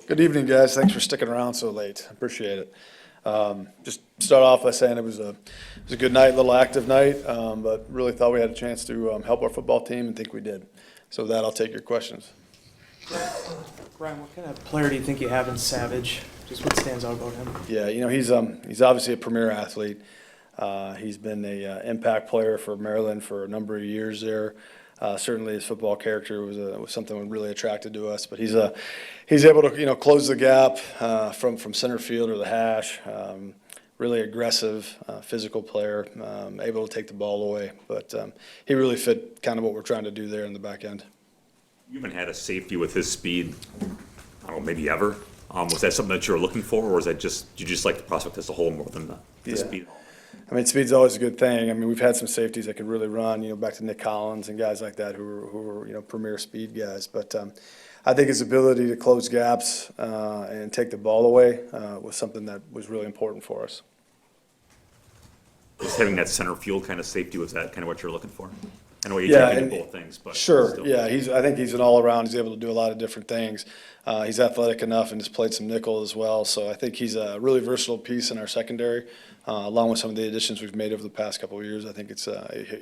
Good evening, guys. Thanks for sticking around so late. Appreciate it. Just start off by saying it was a good night, a little active night, but really thought we had a chance to help our football team and think we did. So with that, I'll take your questions. Brian, what kind of player do you think you have in Savage? Just what stands out about him? Yeah, he's obviously a premier athlete. He's been a impact player for Maryland for a number of years there. Certainly his football character was something that really attracted to us, but he's able to close the gap from center field or the hash. Really aggressive, physical player, able to take the ball away. But he really fit kind of what we're trying to do there in the back end. You haven't had a safety with his speed, I don't know, maybe ever. Was that something that you were looking for, or was that you just like the prospect as a whole more than the speed? I mean, speed's always a good thing. I mean, we've had some safeties that could really run, back to Nick Collins and guys like that who were premier speed guys. But I think his ability to close gaps and take the ball away was something that was really important for us. Just having that center field kind of safety, was that kind of what you're looking for? I know you're taking both things, but sure, still. yeah. I think he's an all-around. He's able to do a lot of different things. He's athletic enough and has played some nickel as well. So I think he's a really versatile piece in our secondary, along with some of the additions we've made over the past couple of years. I think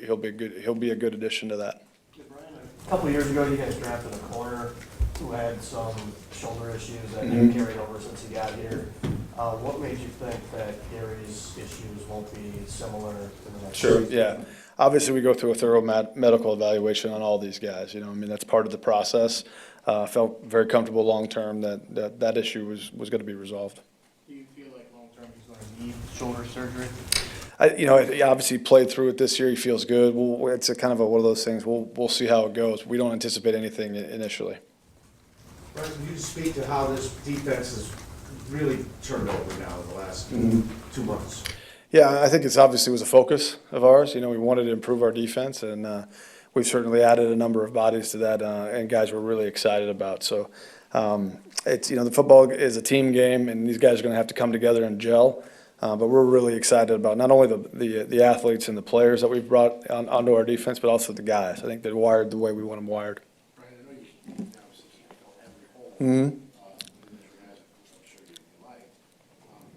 he'll be a good addition to that. Yeah, Brian, a couple of years ago, you guys drafted a corner who had some shoulder issues that you carried over since he got here. What made you think that Gary's issues won't be similar to the next? Sure, yeah. Obviously, we go through a thorough medical evaluation on all these guys. I mean, that's part of the process. Felt very comfortable long-term that issue was going to be resolved. Do you feel like long-term he's going to need shoulder surgery? He obviously played through it this year. He feels good. It's a kind of one of those things. We'll see how it goes. We don't anticipate anything initially. Brian, can you speak to how this defense has really turned over now in the last 2 months? Yeah, I think it's obviously was a focus of ours. We wanted to improve our defense, and we've certainly added a number of bodies to that, and guys we're really excited about. So it's the football is a team game, and these guys are going to have to come together and gel. But we're really excited about not only the athletes and the players that we've brought onto our defense, but also the guys. I think they're wired the way we want them wired. Brian, I know you obviously can't fill every hole.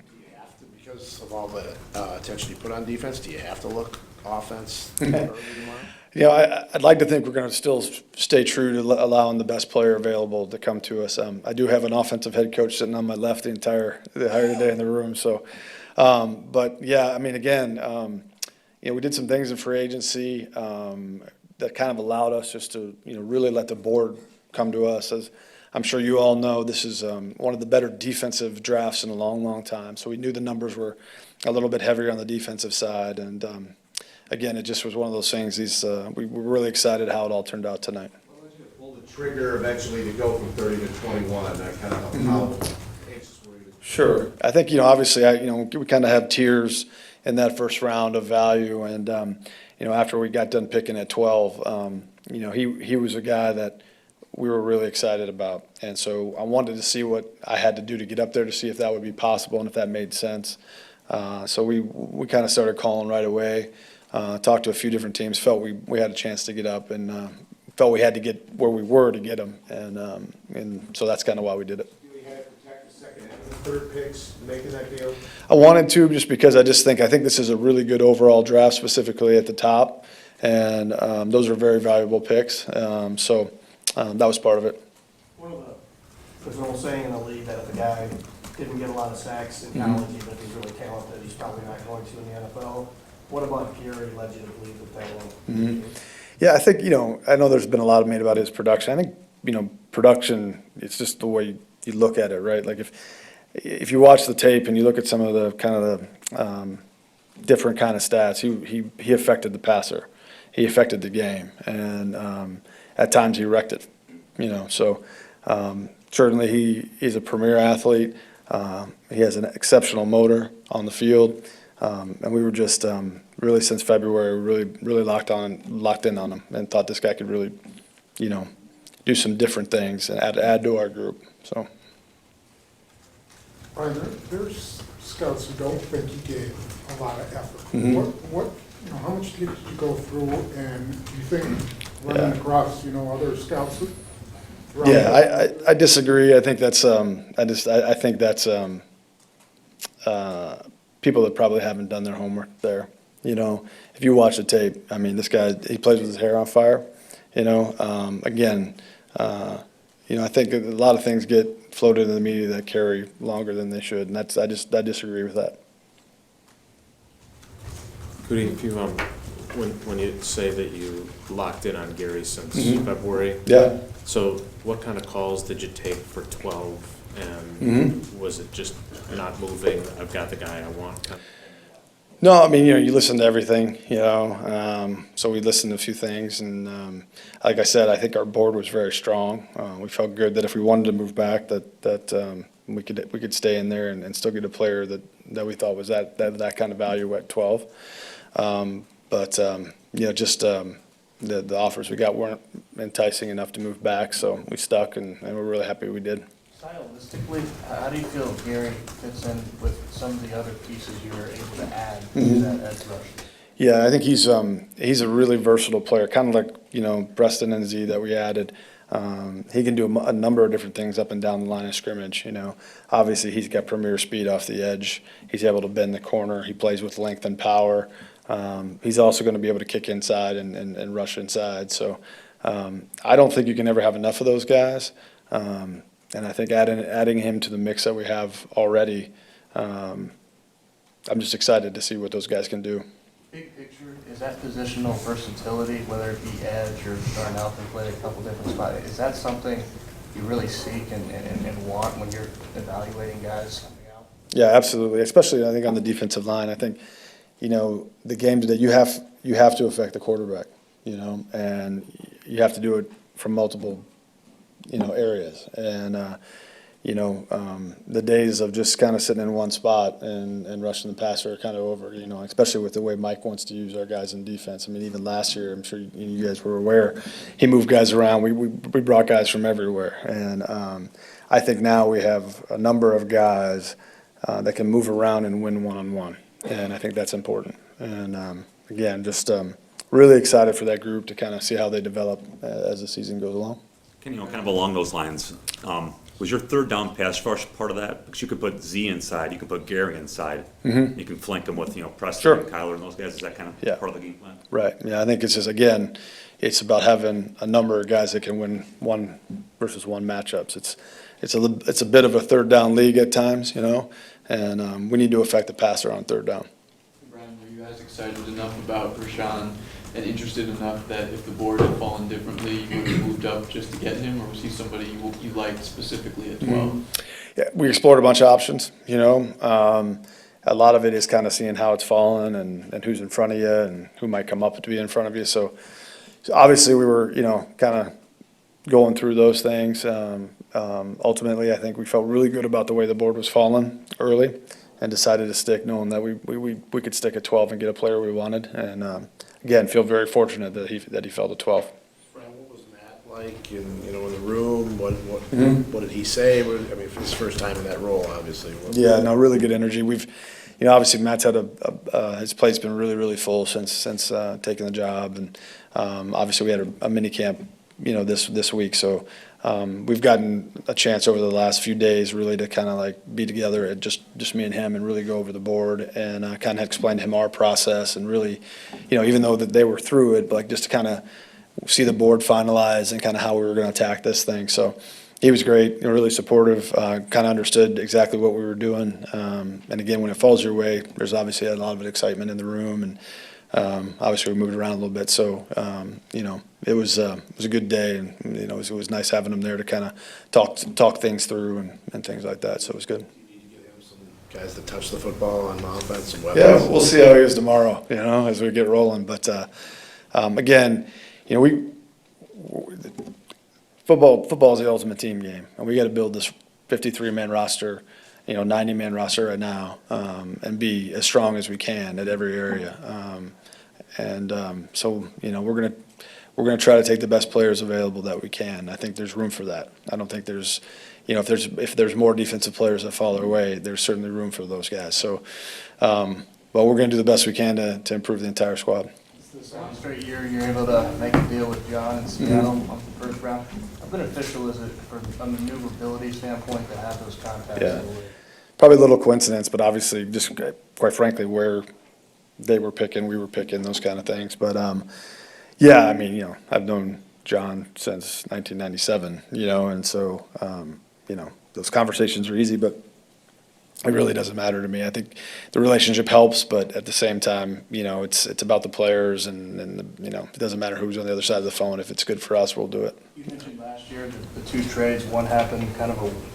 Do you have to, because of all the attention you put on defense, do you have to look offense early tomorrow? I'd like to think we're going to still stay true to allowing the best player available to come to us. I do have an offensive head coach sitting on my left the entire day in the room. So, but yeah, I mean, again, we did some things in free agency that kind of allowed us just to really let the board come to us. As I'm sure you all know, this is one of the better defensive drafts in a long, long time. So we knew the numbers were a little bit heavier on the defensive side, and again, it just was one of those things. We were really excited how it all turned out tonight. Well, once you pull the trigger eventually to go from 30 to 21, that kind of how anxious were you? Sure. I think, obviously, we kind of have tiers in that first round of value, and after we got done picking at 12, he was a guy that we were really excited about, and so I wanted to see what I had to do to get up there to see if that would be possible and if that made sense. So we kind of started calling right away. Talked to a few different teams, felt we had a chance to get up, and felt we had to get where we were to get them, and so that's kind of why we did it. Do we have to protect the second and the third picks making that deal? I wanted to, just because I think this is a really good overall draft, specifically at the top, and those are very valuable picks. So that was part of it. There's an old saying in the league that if a guy didn't get a lot of sacks in college, even if he's really talented, he's probably not going to in the NFL. What about Gary led you to believe that will? Yeah, I think, I know there's been a lot made about his production. I think, production, it's just the way you look at it, right? Like if you watch the tape and you look at some of the kind of the different kind of stats, he affected the passer. He affected the game. And at times he wrecked it, So certainly he's a premier athlete. He has an exceptional motor on the field. And we were just really since February really locked in on him and thought this guy could really, do some different things and add to our group. So. Brian, there's scouts who don't think you gave a lot of effort. How much did you go through, and do you think running across, other scouts Yeah, I disagree. I think that's, I think that's, people that probably haven't done their homework there. You know, if you watch the tape, I mean, this guy, he plays with his hair on fire, you know? Again, you know, I think a lot of things get floated in the media that carry longer than they should, and I disagree with that. Goody, if you, when you say that you locked in on Gary since February. Yeah. So what kind of calls did you take for 12? And was it just not moving, I've got the guy I want? Kind of? No, I mean, you know, you listen to everything, you know, so we listened to a few things, and like I said, I think our board was very strong. We felt good that if we wanted to move back, that we could stay in there and still get a player that we thought was that kind of value at 12. But you know, just the offers we got weren't enticing enough to move back, so we stuck, and we're really happy we did. Stylistically, how do you feel Gary fits in with some of the other pieces you were able to add to that edge rush? Yeah, I think he's a really versatile player, kind of like, you know, Preston and Z that we added. He can do a number of different things up and down the line of scrimmage, you know. Obviously, he's got premier speed off the edge. He's able to bend the corner. He plays with length and power. He's also going to be able to kick inside and rush inside. So I don't think you can ever have enough of those guys. And I think adding him to the mix that we have already, I'm just excited to see what those guys can do. Big picture, is that positional versatility, whether it be edge or Darnell can play a couple different spots, is that something you really seek and want when you're evaluating guys coming out? Yeah, absolutely. Especially, I think, on the defensive line. I think, you know, the games that you have to affect the quarterback, you know, and you have to do it from multiple, you know, areas. And, you know, the days of just kind of sitting in one spot and rushing the passer are kind of over, you know, especially with the way Mike wants to use our guys in defense. I mean, even last year, I'm sure you guys were aware, he moved guys around. We brought guys from everywhere. And I think now we have a number of guys that can move around and win one-on-one. And I think that's important. And, again, just really excited for that group to kind of see how they develop as the season goes along. You know, kind of along those lines, was your third down pass rush part of that? Because you could put Z inside, you can put Gary inside, you can flank him with, you know, Preston and Kyler and those guys. Is that kind of part of the game plan? Right. Yeah, I think it's just, again, it's about having a number of guys that can win one versus one matchups. It's a bit of a third down league at times, you know, and we need to affect the passer on third down. Brian, were you guys excited enough about Rashawn and interested enough that if the board had fallen differently, you would have moved up just to get him, or was he somebody you liked specifically at 12? Yeah, we explored a bunch of options, you know. A lot of it is kind of seeing how it's fallen and who's in front of you and who might come up to be in front of you. So obviously we were, you know, kind of going through those things. Ultimately, I think we felt really good about the way the board was falling early and decided to stick, knowing that we could stick at 12 and get a player we wanted. And again, feel very fortunate that he fell to 12. Brian, what was Matt like in the room? What did he say? I mean, for his first time in that role, obviously. Yeah, no, really good energy. We've, you know, obviously Matt's had his plate's been really full since taking the job, and obviously we had a mini camp, you know, this week. So we've gotten a chance over the last few days really to kind of like be together at just me and him and really go over the board and kind of explain to him our process and really, you know, even though that they were through it, but like just to kind of see the board finalize and kind of how we were going to attack this thing. So he was great, you know, really supportive, kind of understood exactly what we were doing. And again, when it falls your way, there's obviously a lot of excitement in the room, and obviously we moved around a little bit. So, you know, it was a good day, and, you know, it was nice having him there to kind of talk things through and things like that. So it was good. You need to get him some guys to touch the football on offense and weapons. Yeah, we'll see how he is tomorrow, you know, as we get rolling. But, again, you know, football is the ultimate team game, and we got to build this 53-man roster, you know, 90-man roster right now, and be as strong as we can at every area. So, you know, we're gonna try to take the best players available that we can. I think there's room for that. I don't think there's, you know, if there's more defensive players that fall our way, there's certainly room for those guys. So, but we're gonna do the best we can to improve the entire squad. It's the second straight year you're able to make a deal with John in Seattle on the first round. beneficial is it for a maneuverability standpoint to have those contacts? Yeah. in the way? Probably a little coincidence, but obviously just quite frankly, where they were picking, we were picking, those kind of things. But, yeah, I mean, I've known John since 1997, and so, those conversations are easy, but it really doesn't matter to me. I think the relationship helps, but at the same time, it's about the players and it doesn't matter who's on the other side of the phone. If it's good for us, we'll do it. You mentioned last year the two trades, one happened kind of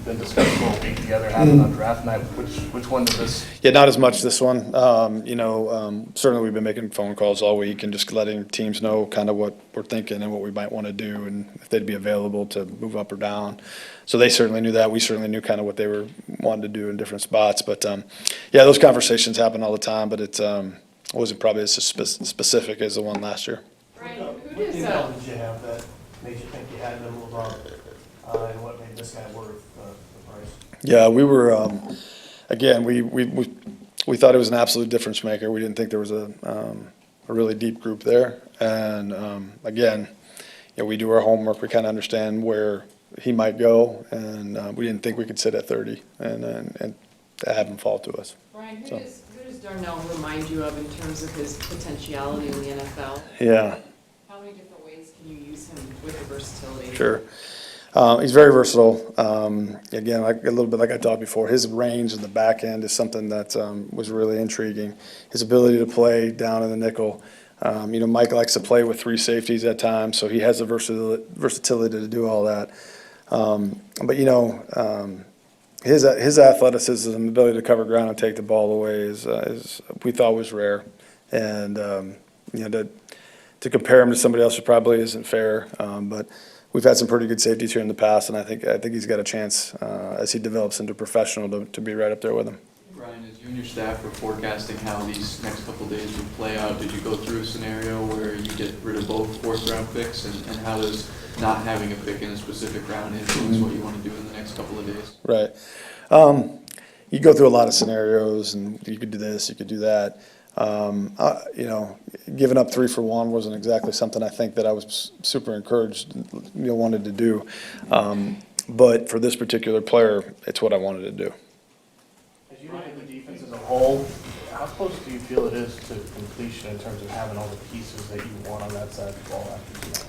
been discussed for a week, the other happened on draft night. Which one did this? Yeah, not as much this one. Certainly we've been making phone calls all week and just letting teams know kind of what we're thinking and what we might want to do and if they'd be available to move up or down. So they certainly knew that. We certainly knew kind of what they were wanting to do in different spots. But, yeah, those conversations happen all the time, but it wasn't probably as specific as the one last year. Brian, What who does, intel did you have that made you think you had to move up? And what made this guy worth the price? Yeah, we were, again, we thought it was an absolute difference maker. We didn't think there was a really deep group there. And, again, we do our homework. We kind of understand where he might go, and we didn't think we could sit at 30 and have him fall to us. Brian, who So. does Darnell remind you of in terms of his potentiality in the NFL? Yeah, How many different ways can you use him with the versatility? sure. He's very versatile. Again, a little bit like I talked before, his range in the back end is something that was really intriguing. His ability to play down in the nickel. Mike likes to play with three safeties at times, so he has the versatility to do all that. But his athleticism and ability to cover ground and take the ball away is we thought was rare. And, to compare him to somebody else probably isn't fair. But we've had some pretty good safeties here in the past, and I think he's got a chance, as he develops into professional, to be right up there with him. Brian, as you and your staff were forecasting how these next couple days would play out, did you go through a scenario where you get rid of both fourth-round picks, and how does not having a pick in a specific round influence what you want to do in the next couple of days? Right. You go through a lot of scenarios, and you could do this, you could do that. Giving up 3 for 1 wasn't exactly something I think that I was super encouraged, wanted to do. But for this particular player, it's what I wanted to do. As you look at the defense as a whole, how close do you feel it is to completion in terms of having all the pieces that you want on that side of the ball after tonight?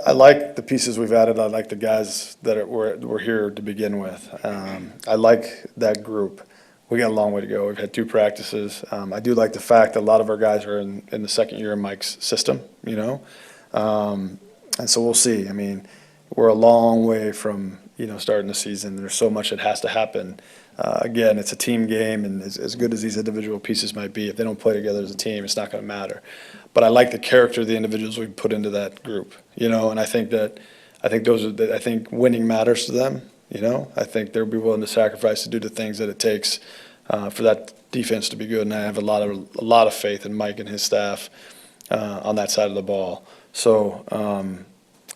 I like the pieces we've added. I like the guys that were here to begin with. I like that group. We got a long way to go. We've had 2 practices. I do like the fact that a lot of our guys are in the second year of Mike's system, and so we'll see. I mean, we're a long way from, starting the season. There's so much that has to happen. Again, it's a team game, and as good as these individual pieces might be, if they don't play together as a team, it's not going to matter. But I like the character of the individuals we put into that group, and I think winning matters to them. I think they'll be willing to sacrifice to do the things that it takes for that defense to be good, and I have a lot of faith in Mike and his staff on that side of the ball. So,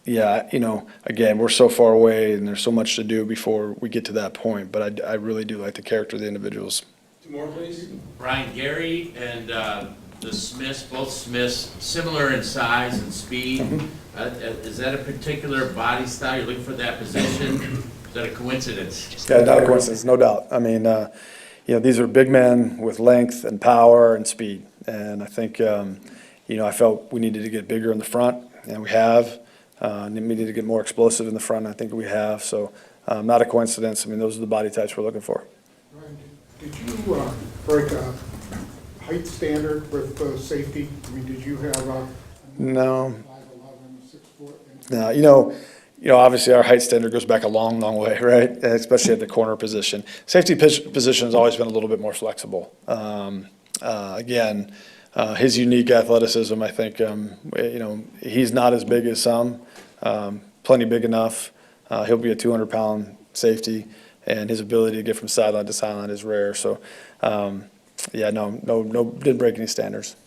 again, we're so far away, and there's so much to do before we get to that point. But I really do like the character of the individuals. 2 more, please. Brian, Gary and the Smiths, both Smiths, similar in size and speed. Is that a particular body style you're looking for that position? Is that a coincidence? Yeah, not a coincidence, no doubt. I mean, these are big men with length and power and speed. And I think, I felt we needed to get bigger in the front, and we have. We needed to get more explosive in the front, and I think we have. So not a coincidence. I mean, those are the body types we're looking for. Ryan, did you break a height standard with safety? I mean, did you have No. 5'11", 6 foot? No, obviously our height standard goes back a long, long way, right? Especially at the corner position. Safety position has always been a little bit more flexible. Again, his unique athleticism, I think, he's not as big as some, plenty big enough. He'll be a 200-pound safety, and his ability to get from sideline to sideline is rare. So, no, didn't break any standards.